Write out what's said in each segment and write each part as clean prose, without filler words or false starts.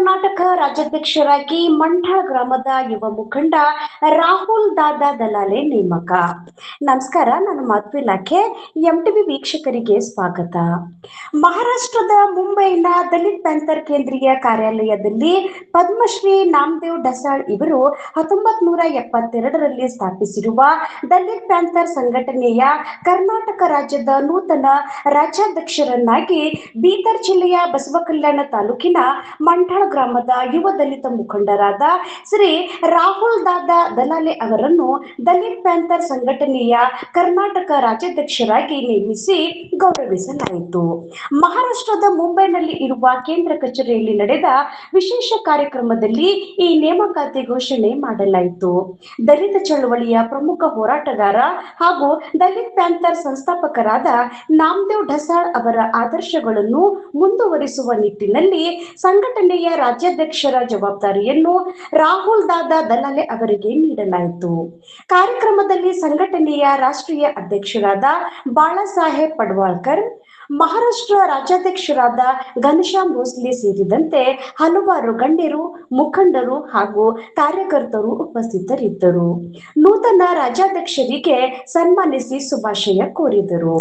ಕರ್ನಾಟಕ ರಾಜ್ಯಾಧ್ಯಕ್ಷರಾಗಿ ಮಂಠಳ ಗ್ರಾಮದ ಯುವ ಮುಖಂಡ ರಾಹುಲ್ ದಾದಾ ದಲಾಲೆ ನೇಮಕ. ನಮಸ್ಕಾರ, ನಾನು ಮಾತು ಇಲಾಖೆ ಎಂಟಿವಿ ವೀಕ್ಷಕರಿಗೆ ಸ್ವಾಗತ. ಮಹಾರಾಷ್ಟ್ರದ ಮುಂಬೈನ ದಲಿತ್ ಪ್ಯಾಂಥರ್ ಕೇಂದ್ರೀಯ ಕಾರ್ಯಾಲಯದಲ್ಲಿ ಪದ್ಮಶ್ರೀ ನಾಮದೇವ್ ಢಸಾಳ್ ಇವರು 1972ರಲ್ಲಿ ಸ್ಥಾಪಿಸಿರುವ ದಲಿತ್ ಪ್ಯಾಂಥರ್ ಸಂಘಟನೆಯ ಕರ್ನಾಟಕ ರಾಜ್ಯದ ನೂತನ ರಾಜ್ಯಾಧ್ಯಕ್ಷರನ್ನಾಗಿ ಬೀದರ್ ಜಿಲ್ಲೆಯ ಬಸವಕಲ್ಯಾಣ ತಾಲೂಕಿನ ಮಂಠಳ ಗ್ರಾಮದ ಯುವ ದಲಿತ ಮುಖಂಡರಾದ ಶ್ರೀ ರಾಹುಲ್ ದಾದಾ ದಲಾಲೆ ಅವರನ್ನು ದಲಿತ್ ಪ್ಯಾಂಥರ್ ಸಂಘಟನೆಯ ಕರ್ನಾಟಕ ರಾಜ್ಯಾಧ್ಯಕ್ಷರಾಗಿ ನೇಮಿಸಿ ಗೌರವಿಸಲಾಯಿತು. ಮಹಾರಾಷ್ಟ್ರದ ಮುಂಬೈನಲ್ಲಿ ಇರುವ ಕೇಂದ್ರ ಕಚೇರಿಯಲ್ಲಿ ನಡೆದ ವಿಶೇಷ ಕಾರ್ಯಕ್ರಮದಲ್ಲಿ ಈ ನೇಮಕಾತಿ ಘೋಷಣೆ ಮಾಡಲಾಯಿತು. ದಲಿತ ಚಳವಳಿಯ ಪ್ರಮುಖ ಹೋರಾಟಗಾರ ಹಾಗೂ ದಲಿತ್ ಪ್ಯಾಂಥರ್ ಸಂಸ್ಥಾಪಕರಾದ ನಾಮದೇವ್ ಢಸಾಳ್ ಅವರ ಆದರ್ಶಗಳನ್ನು ಮುಂದುವರಿಸುವ ನಿಟ್ಟಿನಲ್ಲಿ ಸಂಘಟನೆಯ ರಾಜ್ಯಾಧ್ಯಕ್ಷರ ಜವಾಬ್ದಾರಿಯನ್ನು ರಾಹುಲ್ ದಾದಾ ದಲಾಲೆ ಅವರಿಗೆ ನೀಡಲಾಯಿತು. ಕಾರ್ಯಕ್ರಮದಲ್ಲಿ ಸಂಘಟನೆಯ ರಾಷ್ಟ್ರೀಯ ಅಧ್ಯಕ್ಷರಾದ ಬಾಳಾಸಾಹೇಬ್ ಪಡ್ವಾಳ್ಕರ್, ಮಹಾರಾಷ್ಟ್ರ ರಾಜ್ಯಾಧ್ಯಕ್ಷರಾದ ಘನಶ್ಯಾಮ್ ಭೋಸ್ಲೆ ಸೇರಿದಂತೆ ಹಲವಾರು ಗಣ್ಯರು, ಮುಖಂಡರು ಹಾಗೂ ಕಾರ್ಯಕರ್ತರು ಉಪಸ್ಥಿತರಿದ್ದರು. ನೂತನ ರಾಜ್ಯಾಧ್ಯಕ್ಷರಿಗೆ ಸನ್ಮಾನಿಸಿ ಶುಭಾಶಯ ಕೋರಿದರು.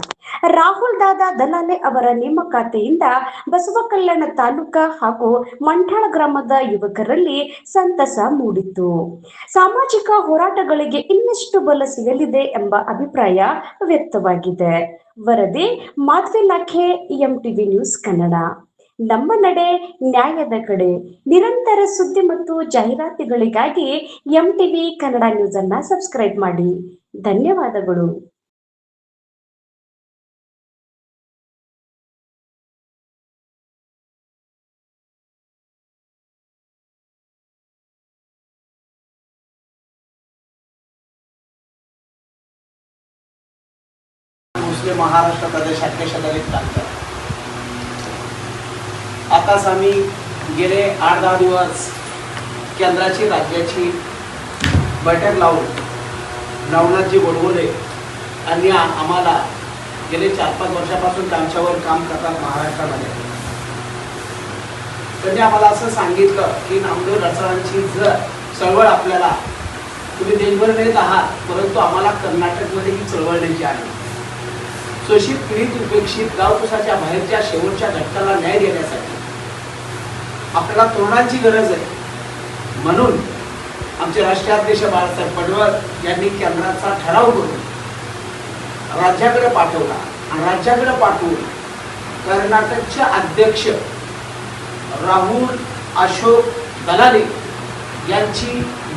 ರಾಹುಲ್ ದಾದಾ ದಲಾಲೆ ಅವರ ನೇಮಕಾತಿಯಿಂದ ಬಸವಕಲ್ಯಾಣ ತಾಲೂಕಾ ಹಾಗೂ ಮಂಠಳ ಗ್ರಾಮದ ಯುವಕರಲ್ಲಿ ಸಂತಸ ಮೂಡಿತು. ಸಾಮಾಜಿಕ ಹೋರಾಟಗಳಿಗೆ ಇನ್ನಷ್ಟು ಬಲ ಸಿಗಲಿದೆ ಎಂಬ ಅಭಿಪ್ರಾಯ ವ್ಯಕ್ತವಾಗಿದೆ. ವರದಿ ಮಾತು ಇಲಾಖೆ, ಎಂಟಿವಿ ನ್ಯೂಸ್ ಕನ್ನಡ. ನಮ್ಮ ನಡೆ ನ್ಯಾಯದ ಕಡೆ. ನಿರಂತರ ಸುದ್ದಿ ಮತ್ತು ಜಾಹೀರಾತುಗಳಿಗಾಗಿ ಎಂಟಿವಿ ಕನ್ನಡ ನ್ಯೂಸ್ ಅನ್ನ ಸಬ್ಸ್ಕ್ರೈಬ್ ಮಾಡಿ. ಧನ್ಯವಾದಗಳು. मुस्लिम महाराष्ट्र प्रदेशाध्यक्ष दलित प्यांथर. आताच आम्ही गेले 8-10 दिवस केंद्राची राज्याची बैठक लावून नवनाथजी वडवले यांनी आम्हाला गेले 4-5 वर्षापासून त्यांच्यावर काम करतात महाराष्ट्रामध्ये. त्यांनी आम्हाला असं सांगितलं की नामदेव ढसाळांची जर चळवळ आपल्याला, तुम्ही देशभर नेत आहात, परंतु आम्हाला कर्नाटकमध्ये ही चळवळ न्यायची आहे. शोषित, पीडित, उपेक्षित, गावकुसाच्या बाहेरच्या शेवटच्या घटकाला न्याय देण्यासाठी आपल्याला तरुणांची गरज आहे. म्हणून आमचे राष्ट्राध्यक्ष बाळासाहेब पडवळ यांनी केंद्राचा ठराव करून राज्याकडे पाठवला आणि राज्याकडे पाठवून कर्नाटकचे अध्यक्ष राहुल अशोक दलाले यांची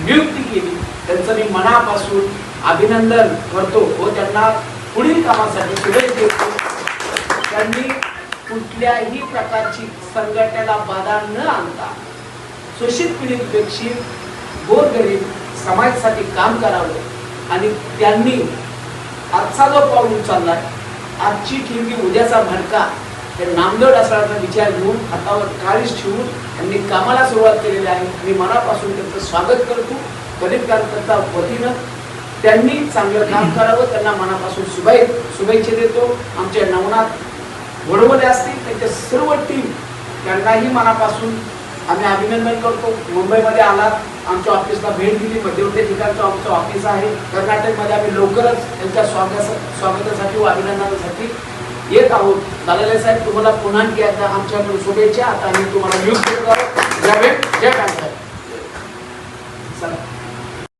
नियुक्ती केली. त्यांचं मी मनापासून अभिनंदन करतो व त्यांना पुढील कामासाठी शुभेच्छा देतो. त्यांनी कुठल्याही प्रकारची संघटनेला बाधा न आणता शोषित, पीडित, उपेक्षित, गोरगरीब समाजासाठी काम करावं आणि त्यांनी आजचा जो पाऊल उचललाय, आजची ठिणगी उद्याचा भडका, हे नामदेव ढसाळांचा विचार घेऊन हातावर काळीज ठेवून त्यांनी कामाला सुरुवात केलेली आहे. मी मनापासून त्यांचं स्वागत करतो. दलित कार्यकर्ता वतीनं त्यांनी चांगलं काम करावं, त्यांना मनापासून शुभेच्छा देतो. आमचे नवनाथ वडवले असतील, त्यांच्या सर्व टीम, त्यांनाही मनापासून आम्ही अभिनंदन करतो. मुंबईमध्ये आलात, आमच्या ऑफिसला भेट दिली. मध्यवर्ती ठिकाणचं आमचं ऑफिस आहे. कर्नाटकमध्ये आम्ही लवकरच त्यांच्या स्वागतासाठी व अभिनंदनासाठी येत आहोत. दलाले साहेब, तुम्हाला पुन्हा एकदा आमच्याकडून शुभेच्छा. आता आम्ही तुम्हाला न्यूज जय प्यांथर. चला.